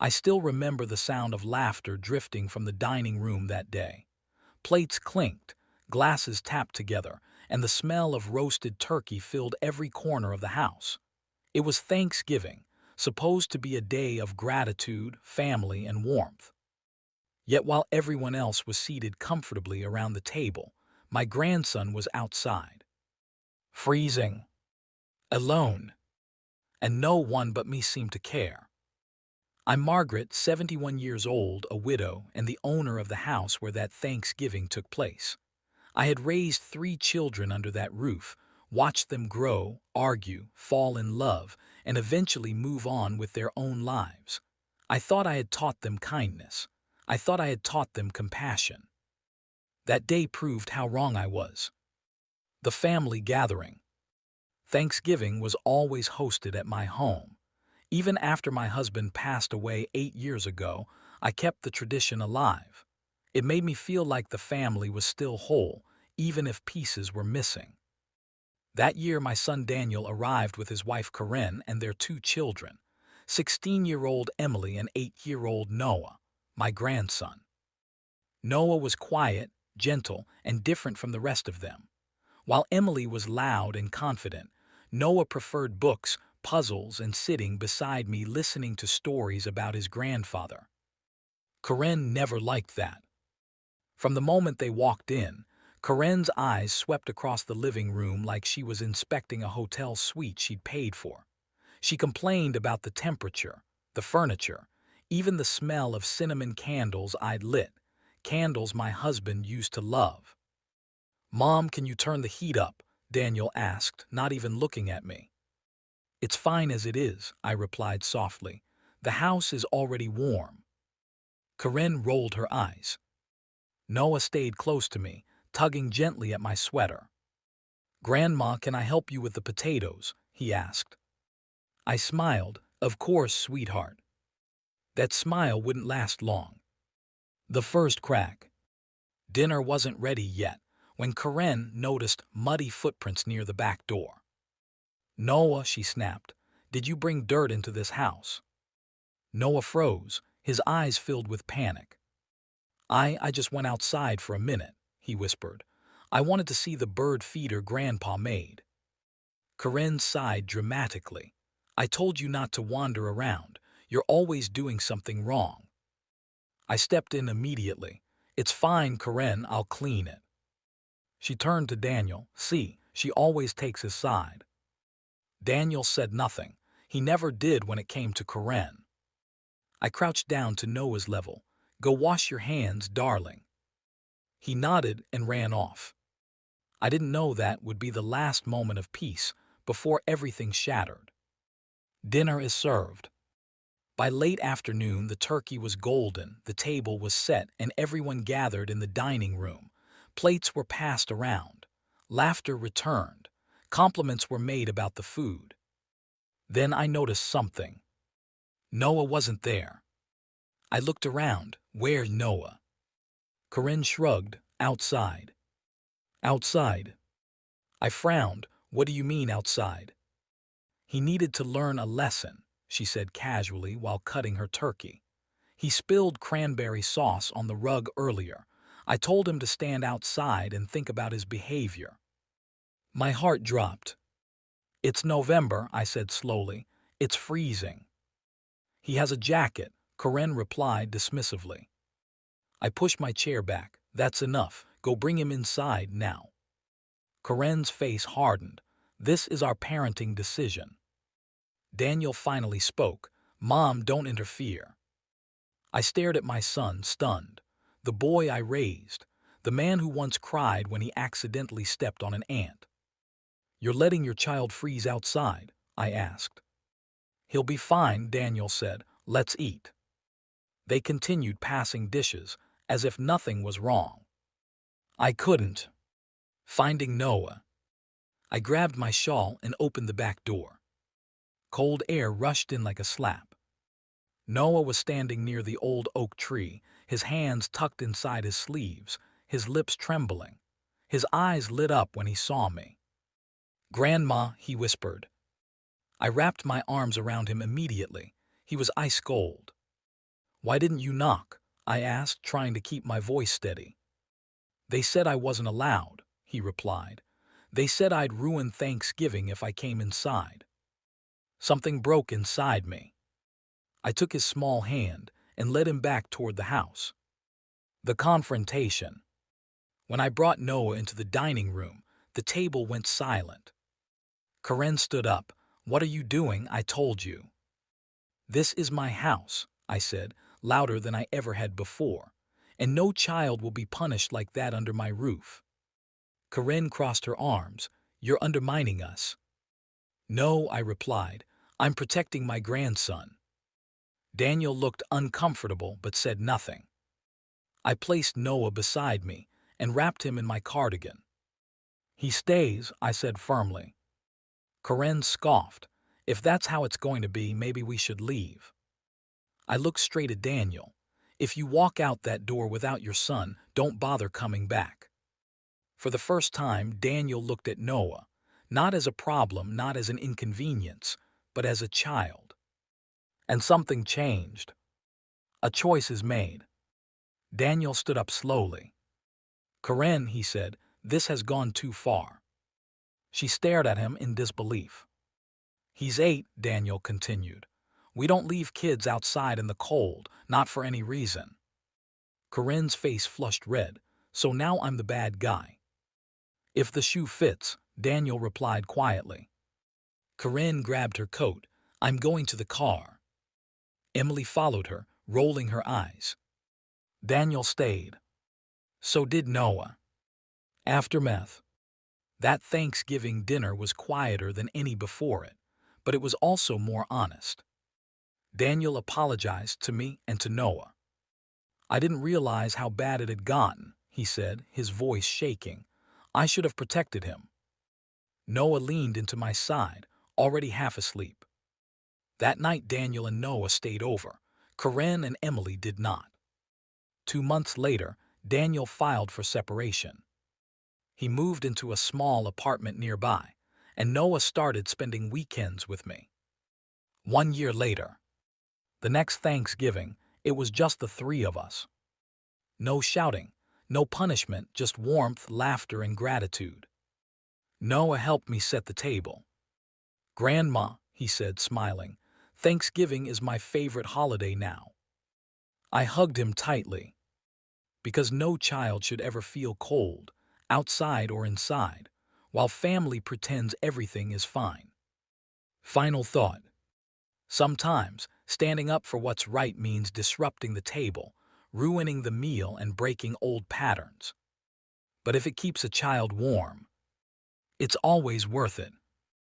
I still remember the sound of laughter drifting from the dining room that day. Plates clinked, glasses tapped together, and the smell of roasted turkey filled every corner of the house. It was Thanksgiving, supposed to be a day of gratitude, family, and warmth. Yet while everyone else was seated comfortably around the table, my grandson was outside, freezing, alone, and no one but me seemed to care. I'm Margaret, 71 years old, a widow, and the owner of the house where that Thanksgiving took place. I had raised 3 children under that roof, watched them grow, argue, fall in love, and eventually move on with their own lives. I thought I had taught them kindness. I thought I had taught them compassion. That day proved how wrong I was. The family gathering. Thanksgiving was always hosted at my home. Even after my husband passed away 8 years ago, I kept the tradition alive. It made me feel like the family was still whole, even if pieces were missing. That year, my son Daniel arrived with his wife Corinne and their 2 children, 16-year-old Emily and 8-year-old Noah, my grandson. Noah was quiet, gentle, and different from the rest of them. While Emily was loud and confident, Noah preferred books, puzzles, and sitting beside me listening to stories about his grandfather. Corinne never liked that. From the moment they walked in, Corinne's eyes swept across the living room like she was inspecting a hotel suite she'd paid for. She complained about the temperature, the furniture, even the smell of cinnamon candles I'd lit, candles my husband used to love. "Mom, can you turn the heat up?" Daniel asked, not even looking at me. "It's fine as it is," I replied softly. "The house is already warm." Corinne rolled her eyes. Noah stayed close to me, tugging gently at my sweater. "Grandma, can I help you with the potatoes?" he asked. I smiled. "Of course, sweetheart." That smile wouldn't last long. The first crack. Dinner wasn't ready yet when Corinne noticed muddy footprints near the back door. "Noah," she snapped, "did you bring dirt into this house?" Noah froze, his eyes filled with panic. I just went outside for a minute," he whispered. "I wanted to see the bird feeder Grandpa made." Corinne sighed dramatically. "I told you not to wander around. You're always doing something wrong." I stepped in immediately. "It's fine, Corinne, I'll clean it." She turned to Daniel. "See, she always takes his side." Daniel said nothing. He never did when it came to Corinne. I crouched down to Noah's level. "Go wash your hands, darling." He nodded and ran off. I didn't know that would be the last moment of peace before everything shattered. Dinner is served. By late afternoon, the turkey was golden, the table was set, and everyone gathered in the dining room. Plates were passed around. Laughter returned. Compliments were made about the food. Then I noticed something. Noah wasn't there. I looked around. Where's Noah? Corinne shrugged. "Outside." "Outside?" I frowned. "What do you mean outside?" "He needed to learn a lesson," she said casually while cutting her turkey. "He spilled cranberry sauce on the rug earlier. I told him to stand outside and think about his behavior." My heart dropped. "It's November," I said slowly. "It's freezing." "He has a jacket," Corinne replied dismissively. I pushed my chair back. "That's enough. Go bring him inside now." Corinne's face hardened. "This is our parenting decision." Daniel finally spoke. "Mom, don't interfere." I stared at my son, stunned. The boy I raised. The man who once cried when he accidentally stepped on an ant. "You're letting your child freeze outside?" I asked. "He'll be fine," Daniel said. "Let's eat." They continued passing dishes, as if nothing was wrong. I couldn't. Finding Noah. I grabbed my shawl and opened the back door. Cold air rushed in like a slap. Noah was standing near the old oak tree, his hands tucked inside his sleeves, his lips trembling. His eyes lit up when he saw me. "Grandma," he whispered. I wrapped my arms around him immediately. He was ice cold. "Why didn't you knock?" I asked, trying to keep my voice steady. "They said I wasn't allowed," he replied. "They said I'd ruin Thanksgiving if I came inside." Something broke inside me. I took his small hand and led him back toward the house. The confrontation. When I brought Noah into the dining room, the table went silent. Karen stood up. "What are you doing? I told you." "This is my house," I said, louder than I ever had before, "and no child will be punished like that under my roof." Karen crossed her arms. "You're undermining us." "No," I replied. "I'm protecting my grandson." Daniel looked uncomfortable but said nothing. I placed Noah beside me and wrapped him in my cardigan. "He stays," I said firmly. Karen scoffed. "If that's how it's going to be, maybe we should leave." I looked straight at Daniel. "If you walk out that door without your son, don't bother coming back." For the first time, Daniel looked at Noah, not as a problem, not as an inconvenience, but as a child. And something changed. A choice is made. Daniel stood up slowly. "Karen," he said, "this has gone too far." She stared at him in disbelief. "He's 8, Daniel continued. "We don't leave kids outside in the cold, not for any reason." Corinne's face flushed red, so now I'm the bad guy. "If the shoe fits," Daniel replied quietly. Corinne grabbed her coat. "I'm going to the car." Emily followed her, rolling her eyes. Daniel stayed. So did Noah. Aftermath. That Thanksgiving dinner was quieter than any before it, but it was also more honest. Daniel apologized to me and to Noah. "I didn't realize how bad it had gotten," he said, his voice shaking. "I should have protected him." Noah leaned into my side, already half asleep. That night Daniel and Noah stayed over. Corinne and Emily did not. 2 months later, Daniel filed for separation. He moved into a small apartment nearby, and Noah started spending weekends with me. 1 year later, the next Thanksgiving, it was just the three of us. No shouting, no punishment, just warmth, laughter, and gratitude. Noah helped me set the table. "Grandma," he said, smiling, "Thanksgiving is my favorite holiday now." I hugged him tightly. Because no child should ever feel cold, outside or inside, while family pretends everything is fine. Final thought. Sometimes, standing up for what's right means disrupting the table, ruining the meal, and breaking old patterns. But if it keeps a child warm, it's always worth it.